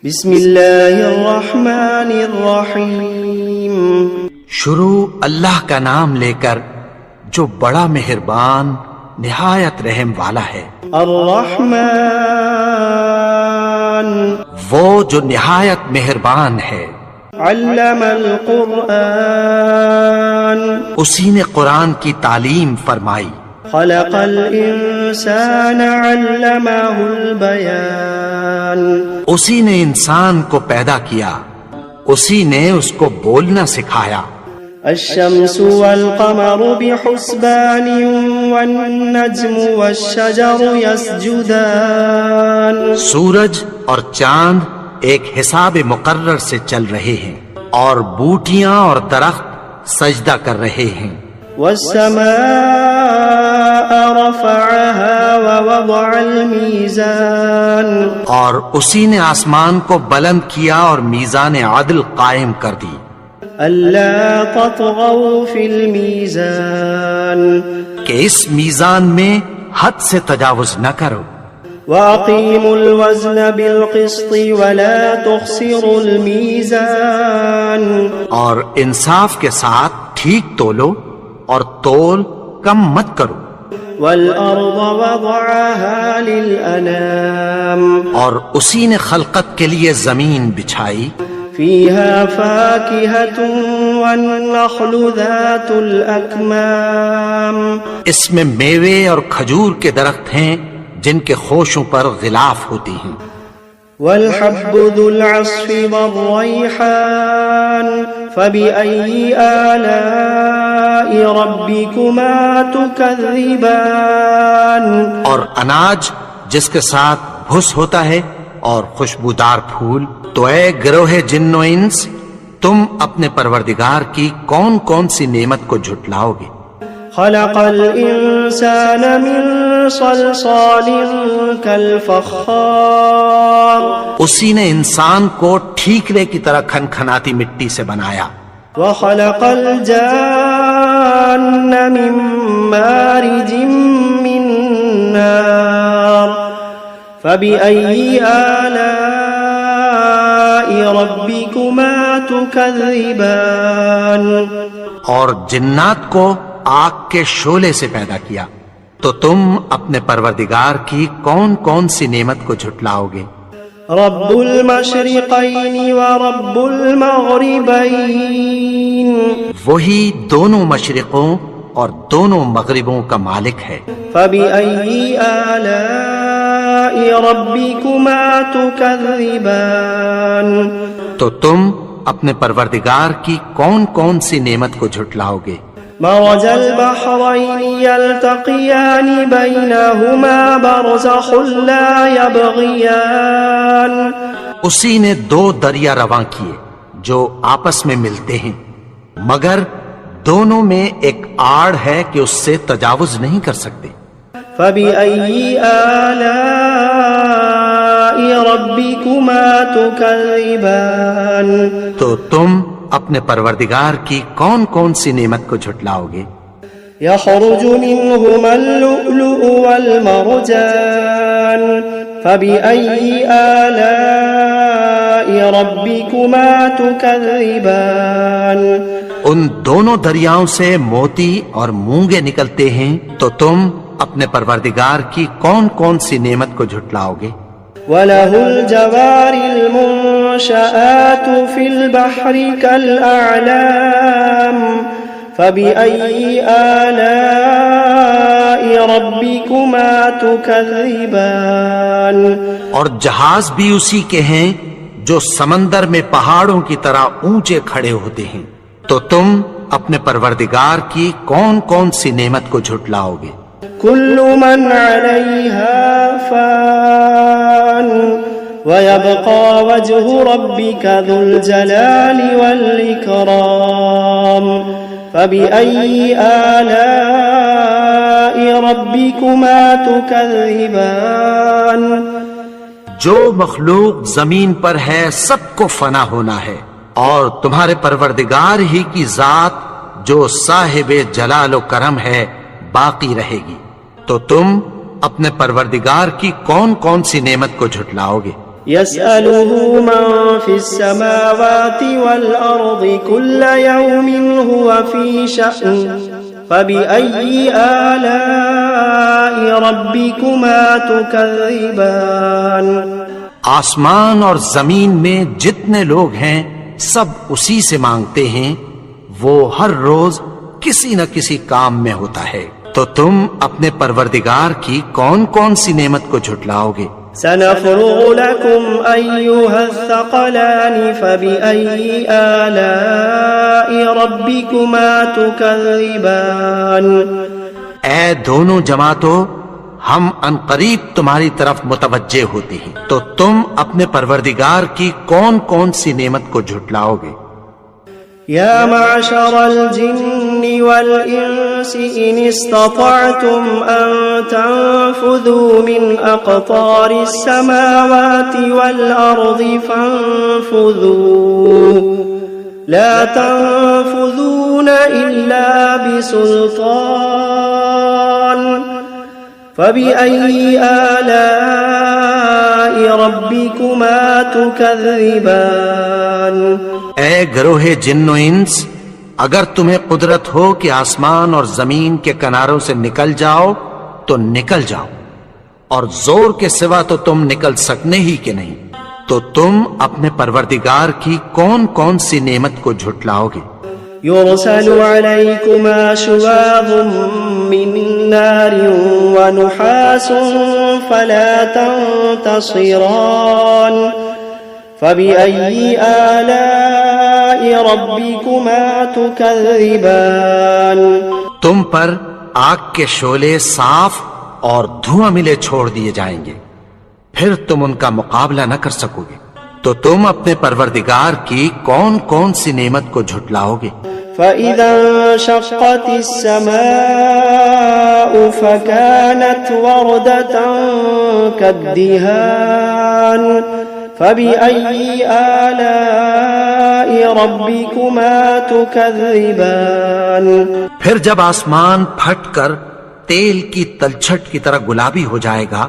بسم اللہ الرحمن الرحیم. شروع اللہ کا نام لے کر جو بڑا مہربان نہایت رحم والا ہے. الرحمن وہ جو نہایت مہربان ہے. علم القرآن اسی نے قرآن کی تعلیم فرمائی. خلق الانسان علمہ البیان اسی نے انسان کو پیدا کیا، اسی نے اس کو بولنا سکھایا. الشمس والقمر بحسبان والنجم والشجر يسجدان سورج اور چاند ایک حساب مقرر سے چل رہے ہیں اور بوٹیاں اور درخت سجدہ کر رہے ہیں. والسماء رفعها ووضع الميزان اور اسی نے آسمان کو بلند کیا اور میزان عدل قائم کر دی. ألا تطغوا في الميزان کہ اس میزان میں حد سے تجاوز نہ کرو. وأقيموا الوزن بالقسط ولا تخسروا الميزان اور انصاف کے ساتھ ٹھیک تولو اور تول کم مت کرو. والأرض وضعها للأنام اور اسی نے خلقت کے لیے زمین بچھائی. فيها فاكهة والنخل ذات الأكمام اس میں میوے اور کھجور کے درخت ہیں جن کے خوشوں پر غلاف ہوتی ہیں. والحب ذو العصف والريحان فبأي آلاء ربكما تكذبان اور اناج جس کے ساتھ بھس ہوتا ہے اور خوشبودار پھول. تو اے گروہ جن و انس، تم اپنے پروردگار کی کون کون سی نعمت کو جھٹلاؤ گے. خلق الانسان من صلصال كالفخار اسی نے انسان کو ٹھیکرے کی طرح کھنکھناتی مٹی سے بنایا. وخلق الجان من مارج من نار فبأي آلاء ربكما تكذبان اور جنات کو آگ کے شعلے سے پیدا کیا. تو تم اپنے پروردگار کی کون کون سی نعمت کو جھٹلاؤ گے. رب المشرقین ورب المغربین وہی دونوں مشرقوں اور دونوں مغربوں کا مالک ہے. فبأي آلاء ربكما تكذبان تو تم اپنے پروردگار کی کون کون سی نعمت کو جھٹلاؤ گے. مرج البحرين يلتقيان بينهما برزخ لا يبغيان اسی نے دو دریا رواں کیے جو آپس میں ملتے ہیں، مگر دونوں میں ایک آڑ ہے کہ اس سے تجاوز نہیں کر سکتے. فبأي آلاء ربكما تكذبان تو تم اپنے پروردگار کی کون کون سی نعمت کو جھٹلاؤ گے. يخرج منهما اللؤلؤ والمرجان فبأي آلاء ربكما تكذبان ان دونوں دریاؤں سے موتی اور مونگے نکلتے ہیں، تو تم اپنے پروردگار کی کون کون سی نعمت کو جھٹلاؤ گے. وَلَهُ الْجَوَارِ الْمُنشَآتُ فِي الْبَحْرِ كَالْأَعْلَامِ فَبِأَيِّ آلَاءِ رَبِّكُمَا تُكَذِّبَانِ اور جہاز بھی اسی کے ہیں جو سمندر میں پہاڑوں کی طرح اونچے کھڑے ہوتے ہیں. تو تم اپنے پروردگار کی کون کون سی نعمت کو جھٹلاؤ گے. كل من عليها فان ويبقى وجه ربك ذو الجلال والإكرام فبأي آلاء ربكما تكذبان جو مخلوق زمین پر ہے سب کو فنا ہونا ہے، اور تمہارے پروردگار ہی کی ذات جو صاحب جلال و کرم ہے باقی رہے گی. تو تم اپنے پروردگار کی کون کون سی نعمت کو جھٹلاؤ گے. يسأله من في السماوات والأرض كل يوم هو في شأن فبأي آلاء ربكما تكذبان آسمان اور زمین میں جتنے لوگ ہیں سب اسی سے مانگتے ہیں، وہ ہر روز کسی نہ کسی کام میں ہوتا ہے، تو تم اپنے پروردگار کی کون کون سی نعمت کو جھٹلاؤ گے؟ سنفرغ لكم أيها الثقلان فبأي آلاء ربكما تكذبان اے دونوں جماعتوں، ہم عنقریب تمہاری طرف متوجہ ہوتے ہیں، تو تم اپنے پروردگار کی کون کون سی نعمت کو جھٹلاؤ گے؟ يا معشر الجن والإنس إن استطعتم أن تنفذوا من أقطار السماوات والأرض فانفذوا لا تنفذون إلا بسلطان فبأي آلاء ربكما تكذبان اے گروہ جن و انس، اگر تمہیں قدرت ہو کہ آسمان اور زمین کے کناروں سے نکل جاؤ تو نکل جاؤ، اور زور کے سوا تو تم نکل سکنے ہی کہ نہیں، تو تم اپنے پروردگار کی کون کون سی نعمت کو جھٹلاؤ گے؟ يرسل عليكما شواظ من نار ونحاس فلا تنتصران فبأي آلاء ربكما تكذبان تم پر آگ کے شعلے صاف اور دھواں ملے چھوڑ دیے جائیں گے، پھر تم ان کا مقابلہ نہ کر سکو گے، تو تم اپنے پروردگار کی کون کون سی نعمت کو جھٹلاؤ گے؟ فإذا انشقت السماء فكانت وردة كالدهان فبأي آلاء ربكما تكذبان پھر جب آسمان پھٹ کر تیل کی تلچھٹ کی طرح گلابی ہو جائے گا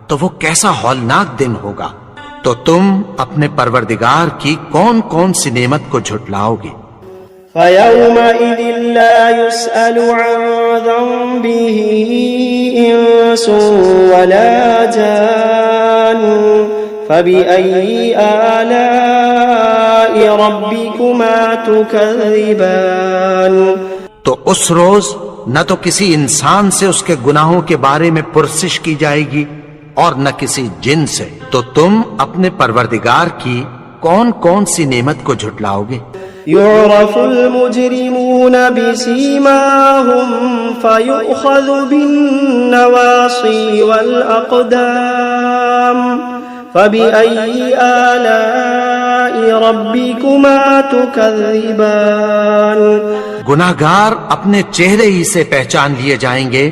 تو وہ کیسا ہولناک دن ہوگا، تو تم اپنے پروردگار کی کون کون سی نعمت کو جھٹلاؤ گے؟ فيومئذ لا يسأل عن ذنبه إنس ولا جان فبأي آلاء ربكما تكذبان تو اس روز نہ تو کسی انسان سے اس کے گناہوں کے بارے میں پرسش کی جائے گی اور نہ کسی جن سے، تو تم اپنے پروردگار کی کون کون سی نعمت کو جھٹلاؤ گے؟ يعرف المجرمون بسيماهم فيؤخذ بالنواصي والأقدام فبأي آلاء ربكما تكذبان گناہگار اپنے چہرے ہی سے پہچان لیے جائیں گے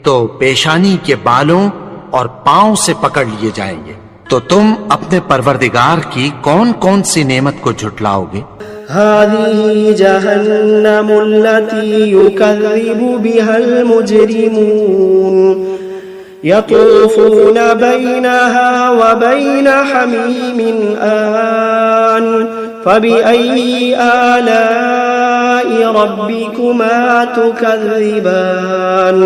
تو پیشانی کے بالوں اور پاؤں سے پکڑ لیے جائیں گے، تو تم اپنے پروردگار کی کون کون سی نعمت کو جھٹلاؤ گے؟ هذه جهنم التي يكذب بها المجرمون يطوفون بينها وبين حميم آن فبأي آلاء ربكما تكذبان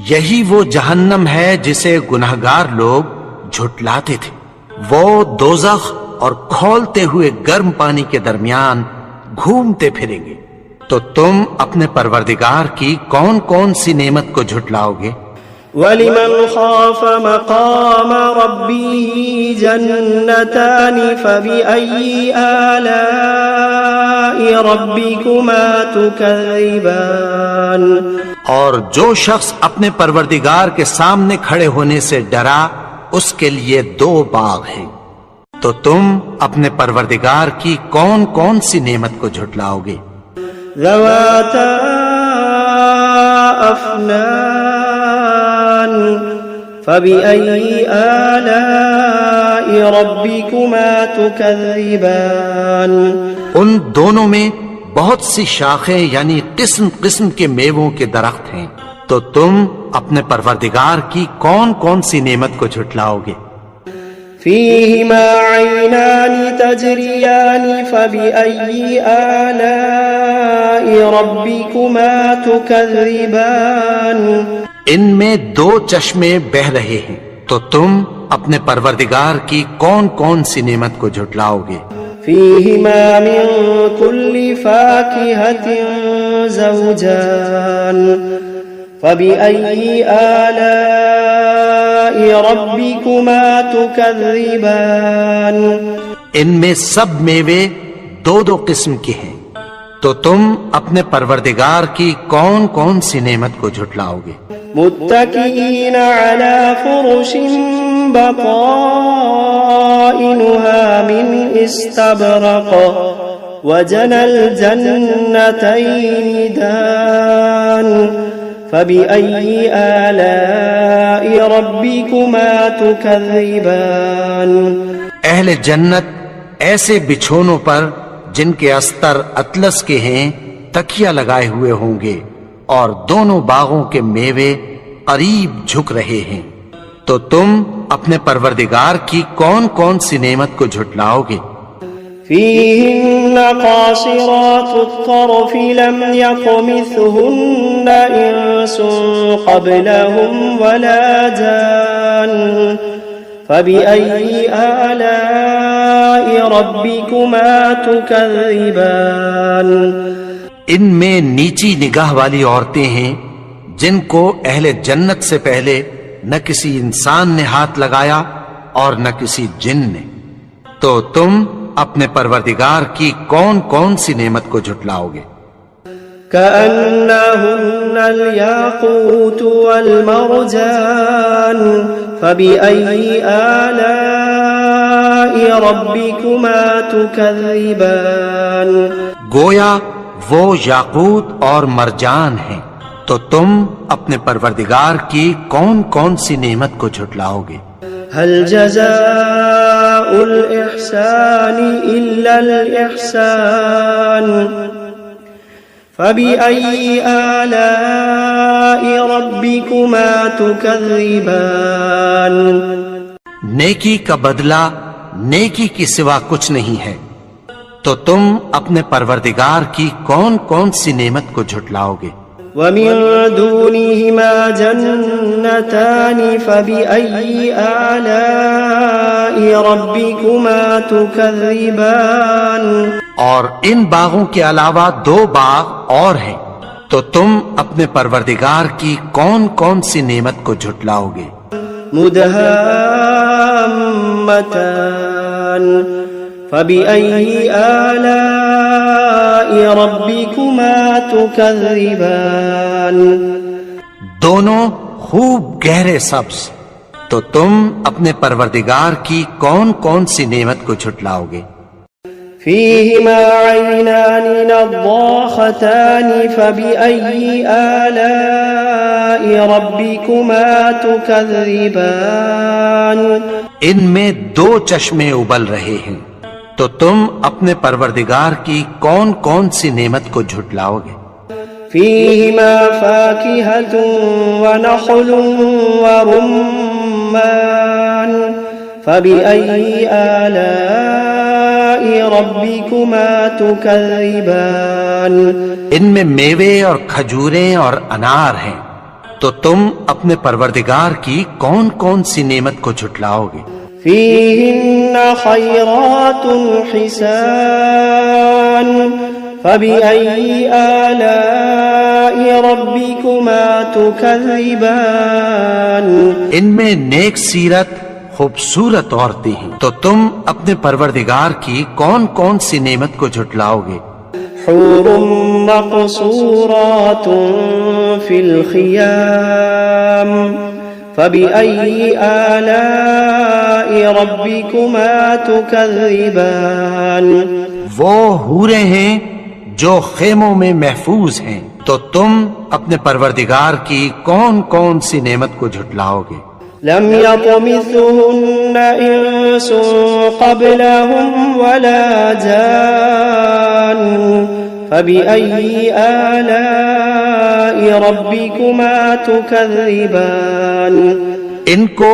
یہی وہ جہنم ہے جسے گناہگار لوگ جھٹلاتے تھے، وہ دوزخ اور کھولتے ہوئے گرم پانی کے درمیان گھومتے پھریں گے، تو تم اپنے پروردگار کی کون کون سی نعمت کو جھٹلاؤ گے؟ وَلِمَنْ خَافَ مَقَامَ رَبِّهِ جَنَّتَانِ فَبِأَيِّ آلَاءِ رَبِّكُمَا تُكَذِّبَانِ اور جو شخص اپنے پروردگار کے سامنے کھڑے ہونے سے ڈرا اس کے لیے دو باغ ہیں، تو تم اپنے پروردگار کی کون کون سی نعمت کو جھٹلاؤ گے؟ ذواتا افنان فبأي آلاء ربكما تكذبان ان دونوں میں بہت سی شاخیں یعنی قسم قسم کے میووں کے درخت ہیں، تو تم اپنے پروردگار کی کون کون سی نعمت کو جھٹلاؤ گے؟ فيهما عينان تجريان فبأي آلاء ربكما تكذبان ان میں دو چشمے بہ رہے ہیں، تو تم اپنے پروردگار کی کون کون سی نعمت کو جھٹلاؤ گے؟ فيهما من كل فاكهة زوجان فبأي آلاء ربكما تكذبان ان میں سب میوے دو دو قسم کے ہیں، تو تم اپنے پروردگار کی کون کون سی نعمت کو جھٹلاؤ گے؟ متكئين على فرش بطائنها من استبرق وجنى الجنتين دان فبأي آلاء ربكما تكذبان اہل جنت ایسے بچھونوں پر جن کے استر اطلس کے ہیں تکیہ لگائے ہوئے ہوں گے، اور دونوں باغوں کے میوے قریب جھک رہے ہیں، تو تم اپنے پروردگار کی کون کون سی نعمت کو جھٹلاؤ گے؟ فيهن قاصرات الطرف لم يطمثهن إنس قبلهم ولا جان فبأي آلاء ربكما تكذبان ان میں نیچی نگاہ والی عورتیں ہیں جن کو اہل جنت سے پہلے نہ کسی انسان نے ہاتھ لگایا اور نہ کسی جن نے، تو تم اپنے پروردگار کی کون کون سی نعمت کو جھٹلاؤ گے؟ كأنهن الياقوت والمرجان فبأي آلاء ربكما تكذبان گویا وہ یاقوت اور مرجان ہیں، تو تم اپنے پروردگار کی کون کون سی نعمت کو جھٹلاؤ گے؟ هل جزاء الإحسان إلا الإحسان فبأي آلاء ربكما تكذبان نیکی کا بدلہ نیکی کی سوا کچھ نہیں ہے، تو تم اپنے پروردگار کی کون کون سی نعمت کو جھٹلاؤ گے؟ ومن دونهما جنتان فبأي آلاء ربكما تكذبان اور ان باغوں کے علاوہ دو باغ اور ہیں، تو تم اپنے پروردگار کی کون کون سی نعمت کو جھٹلاؤ گے؟ مدهامتان فبأي آلاء ربكما تكذبان دونوں خوب گہرے سبز، تو تم اپنے پروردگار کی کون کون سی نعمت کو جھٹلاؤ گے؟ فيهما عينان نضاختان فبأي آلاء ربكما تكذبان ان میں دو چشمے ابل رہے ہیں، تو تم اپنے پروردگار کی کون کون سی نعمت کو جھٹلاؤ گے؟ فيهما فاكهة ونخل ورمان فبأي آلاء ربكما تكذبان ان میں میوے اور کھجوریں اور انار ہیں، تو تم اپنے پروردگار کی کون کون سی نعمت کو جھٹلاؤ گے؟ فيهن خيرات حسان فبأي آلاء ربكما تكذبان ان میں نیک سیرت خوبصورت عورتیں ہیں، تو تم اپنے پروردگار کی کون کون سی نعمت کو جھٹلاؤ گے؟ حور مقصورات في الخيام فبأي آلاء ربكما تكذبان وہ حوریں ہیں جو خیموں میں محفوظ ہیں، تو تم اپنے پروردگار کی کون کون سی نعمت کو جھٹلاؤ گے؟ لم يطمثهن إنس قبلهم ولا جان فبأي آلاء ربكما تكذبان ان کو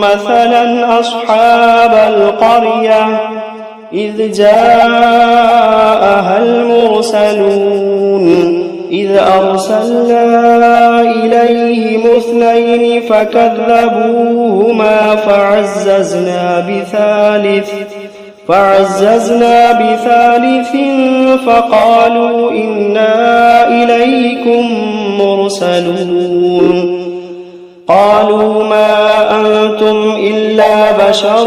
مثلا أصحاب القرية إذ جاءها المرسلون إذ أرسلنا إليهم اثنين فكذبوهما فعززنا بثالث فقالوا إنا إليكم مرسلون. قالوا ما أنتم إلا بشر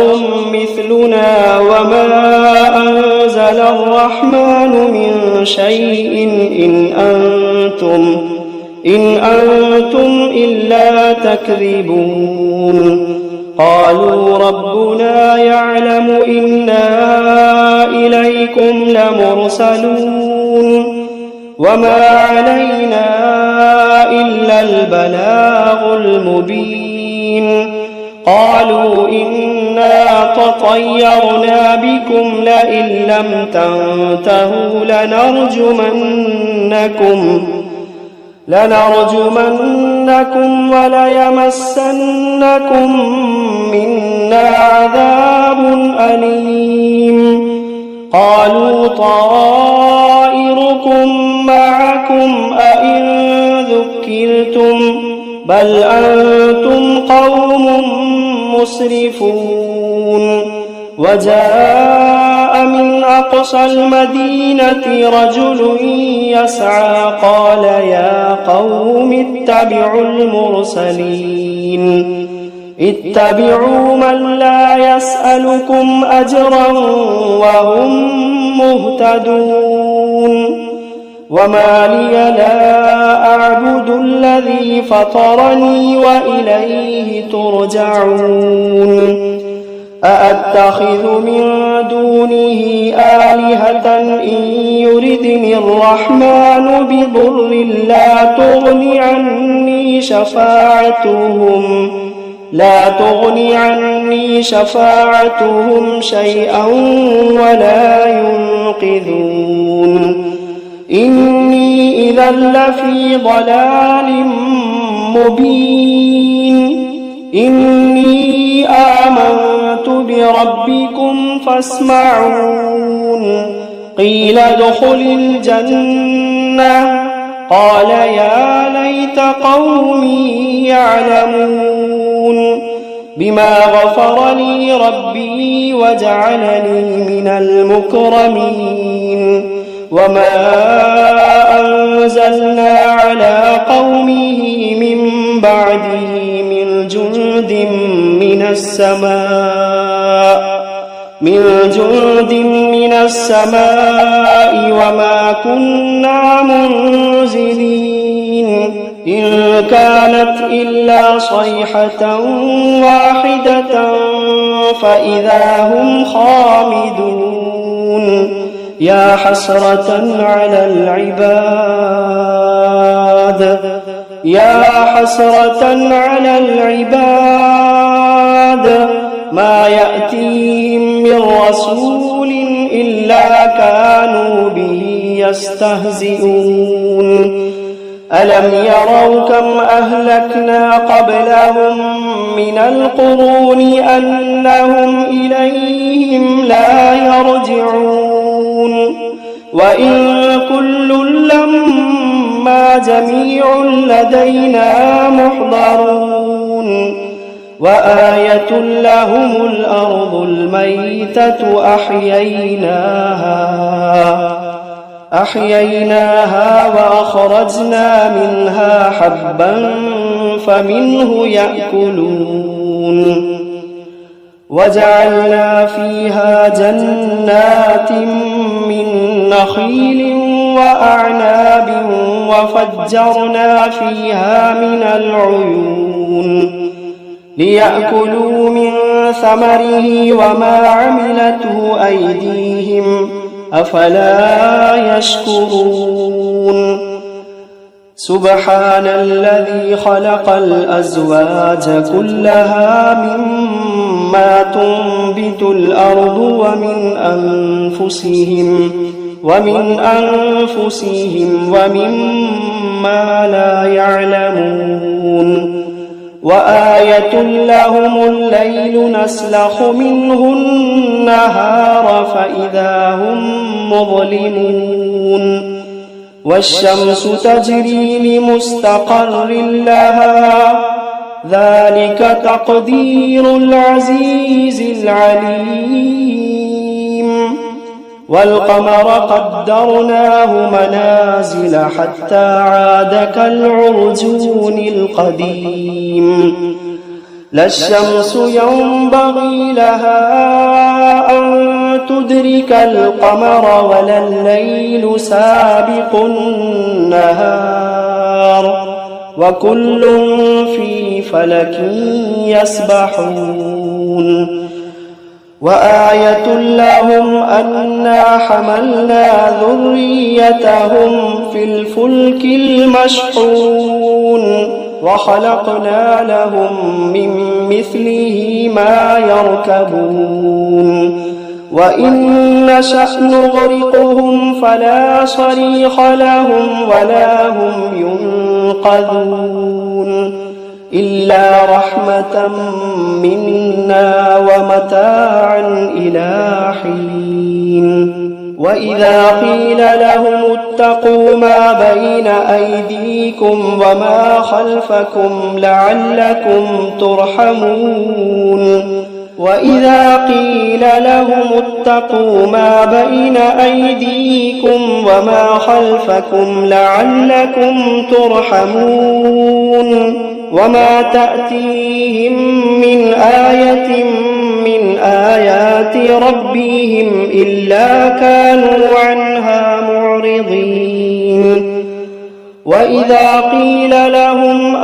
مثلنا وما أنزل الرحمن من شيء إن أنتم إلا تكذبون. قالوا ربنا يعلم إنا إليكم لمرسلون وما علينا إلا البلاغ المبين. قالوا إنا تطيرنا بكم لئن لم تنتهوا لنرجمنكم وليمسنكم منا عذاب أليم. قالوا طائركم معكم أئن ذكرتم بل أنتم قوم مسرفون. وجاء من أقصى المدينة رجل يسعى قال يا قوم اتبعوا المرسلين اتبعوا من لا يسألكم أجرا وهم مهتدون. وما لي لا أعبد الذي فطرني وإليه ترجعون. أأتخذ من دونه آلهة إن يردني الرحمن بضر لا تغني عني شفاعتهم شيئا ولا ينقذون إني إذا لفي ضلال مبين إني آمنت بربكم فاسمعون قيل ادخل الجنة قال يا ليت قومي يعلمون بما غفر لي ربي وجعلني من المكرمين وما أنزلنا على قومه من بعده من جند من السماء وما كنا منزلين إن كانت إلا صيحة واحدة فإذا هم خامدون يا حسرة على العباد ما يأتيهم من رسول إلا كانوا به يستهزئون ألم يروا كم أهلكنا قبلهم من القرون أنهم إليهم لا يرجعون وإن كل لما جميع لدينا محضرون وآية لهم الأرض الميتة أحييناها وأخرجنا منها حبا فمنه يأكلون وجعلنا فيها جنات من نخيل وأعناب وفجرنا فيها من العيون ليأكلوا من ثمره وما عملته أيديهم أفلا يشكرون سبحان الذي خلق الأزواج كلها مما تنبت الأرض ومن أنفسهم ومما لا يعلمون وآية لهم الليل نسلخ منه النهار فإذا هم مظلمون والشمس تجري لمستقر لها ذلك تقدير العزيز العليم والقمر قدرناه منازل حتى عاد كالعرجون القديم لا الشمس ينبغي لها أن تدرك القمر ولا الليل سابق النهار وكل في فلك يسبحون وآية لهم أنا حملنا ذريتهم في الفلك المشحون وخلقنا لهم من مثله ما يركبون وإن نشأ نغرقهم فلا صريخ لهم ولا هم ينقذون إلا رحمة منا ومتاعا إلى حين وإذا قيل لهم اتقوا ما بين أيديكم وما خلفكم لعلكم ترحمون وإذا قيل لهم اتقوا ما بين أيديكم وما خلفكم لعلكم ترحمون وما تأتيهم من آية من آيات ربهم إلا كانوا عنها معرضين وإذا قيل لهم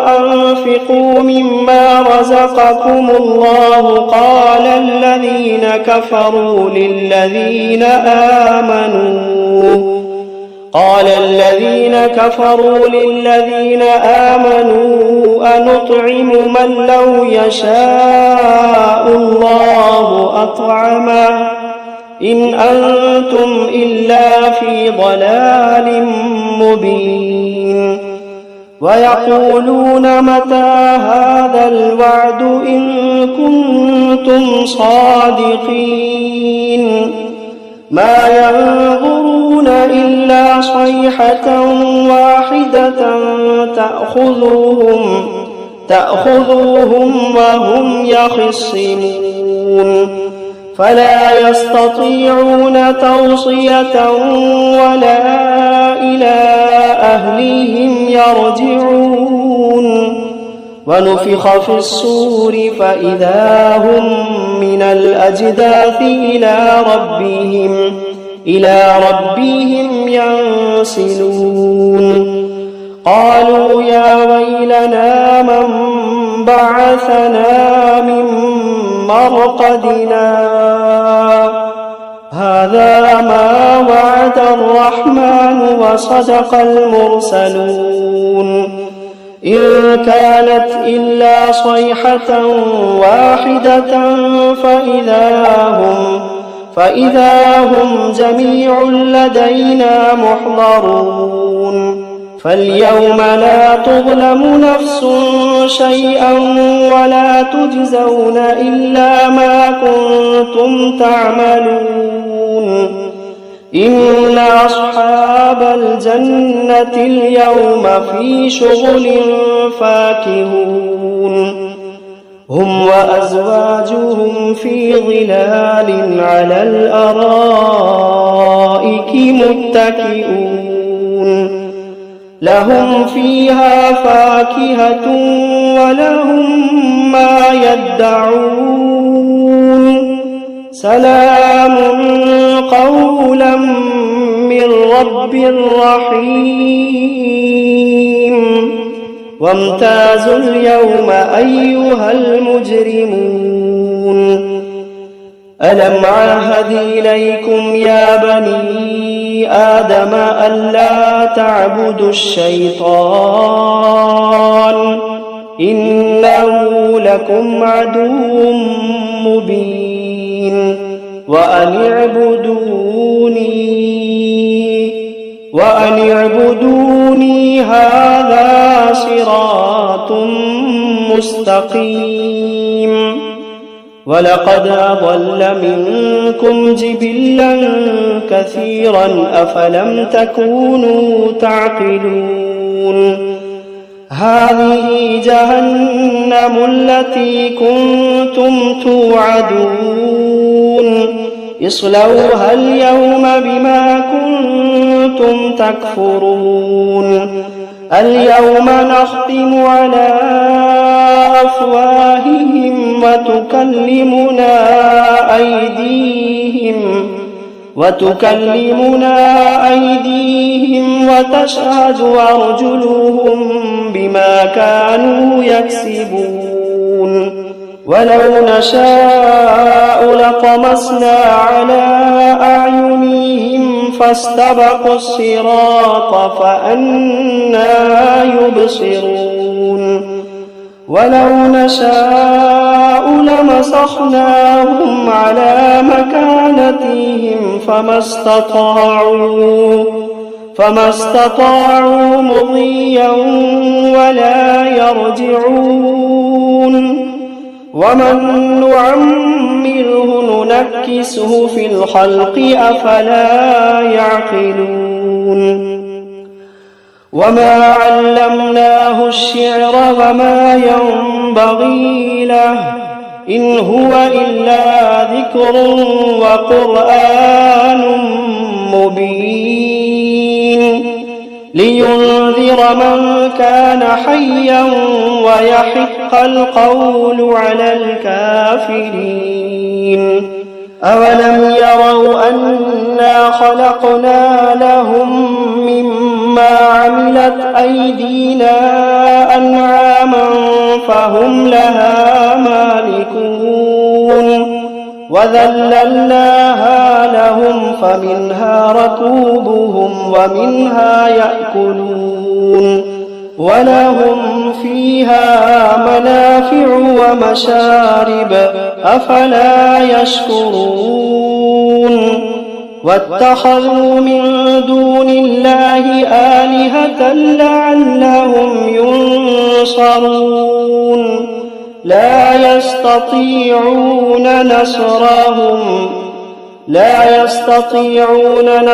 أنفقوا مما رزقكم الله قال الذين كفروا للذين آمنوا أنطعم من لو يشاء الله أطعمه إن أنتم إلا في ضلال مبين ويقولون متى هذا الوعد إن كنتم صادقين ما ينظرون إلا صيحة واحدة تأخذهم وهم يخصمون فلا يستطيعون توصية ولا إلى أهلهم يرجعون ونفخ في الصور فإذا هم من الأجداث إلى ربهم ينسلون قالوا يا ويلنا من بعثنا من مرقدنا هذا ما وعد الرحمن وصدق المرسلون إن كانت إلا صيحة واحدة فإذا هم جميع لدينا محضرون فاليوم لا تظلم نفس شيئا ولا تجزون إلا ما كنتم تعملون إن أصحاب الجنة اليوم في شغل فاكهون هم وأزواجهم في ظلال على الأرائك متكئون لهم فيها فاكهة ولهم ما يدعون سلام قولا من رب رحيم وامتازوا اليوم أيها المجرمون ألم عهد إليكم يا بني آدم ألا تعبدوا الشيطان إنه لكم عدو مبين وأن اعبدوني هذا صراط مستقيم ولقد أضل منكم جبلا كثيرا أفلم تكونوا تعقلون هذه جهنم التي كنتم توعدون اصلوها اليوم بما كنتم تكفرون اليوم نختم على أفواههم وتكلمنا أيديهم وتشهد أرجلهم بما كانوا يكسبون ولو نشاء لطمسنا على أعينهم فاستبقوا الصراط فأنى يبصرون ولو نشاء لمسخناهم على مكانتهم فما استطاعوا مضيا ولا يرجعون ومن نعمره ننكسه في الخلق أفلا يعقلون وما علمناه الشعر وما ينبغي له إن هو إلا ذكر وقرآن مبين لينذر من كان حيا ويحق القول على الكافرين. أولم يروا أنا خلقنا لهم مما عملت أيدينا أنعاما فهم لها مالكون وذللناها لهم فمنها ركوبهم ومنها يأكلون ولهم فيها منافع ومشارب أفلا يشكرون. واتخذوا من دون الله آلهة لعلهم ينصرون لا يستطيعون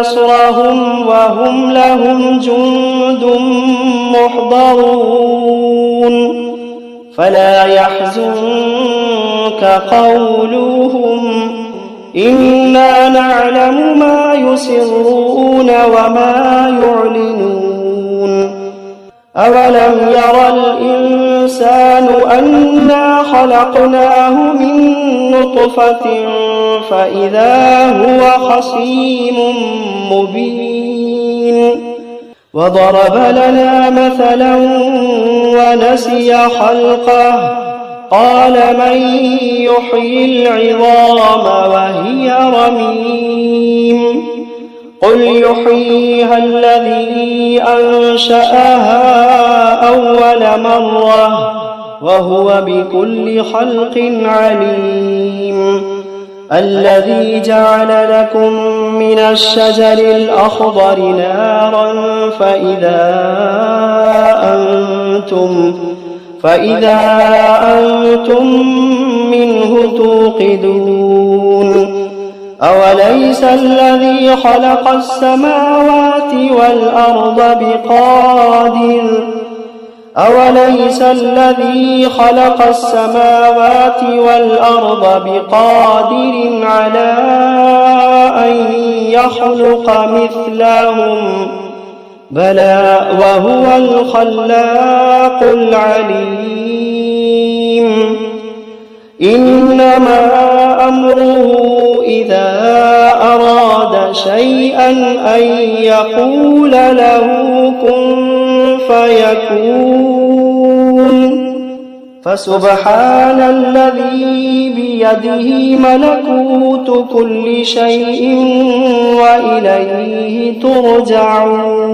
نصرهم وهم لهم جند محضرون. فلا يحزنك قولهم إنا نعلم ما يسرون وما يعلنون. أولم ير الإنسان أنا خلقناه من نطفة فإذا هو خصيم مبين. وضرب لنا مثلا ونسي خلقه قال من يحيي العظام وهي رميم قل يحييها الذي أنشأها أول مرة وهو بكل خلق عليم. الذي جعل لكم من الشجر الأخضر نارا فإذا أنتم منه توقدون. أوليس الذي خلق السماوات والأرض بقادر على أن يخلق مثلهم بلى وهو الخلاق العليم. إنما أمره إذا أراد شيئا أن يقول له كن فيكون. فسبحان الذي بيده ملكوت كل شيء وإليه ترجعون.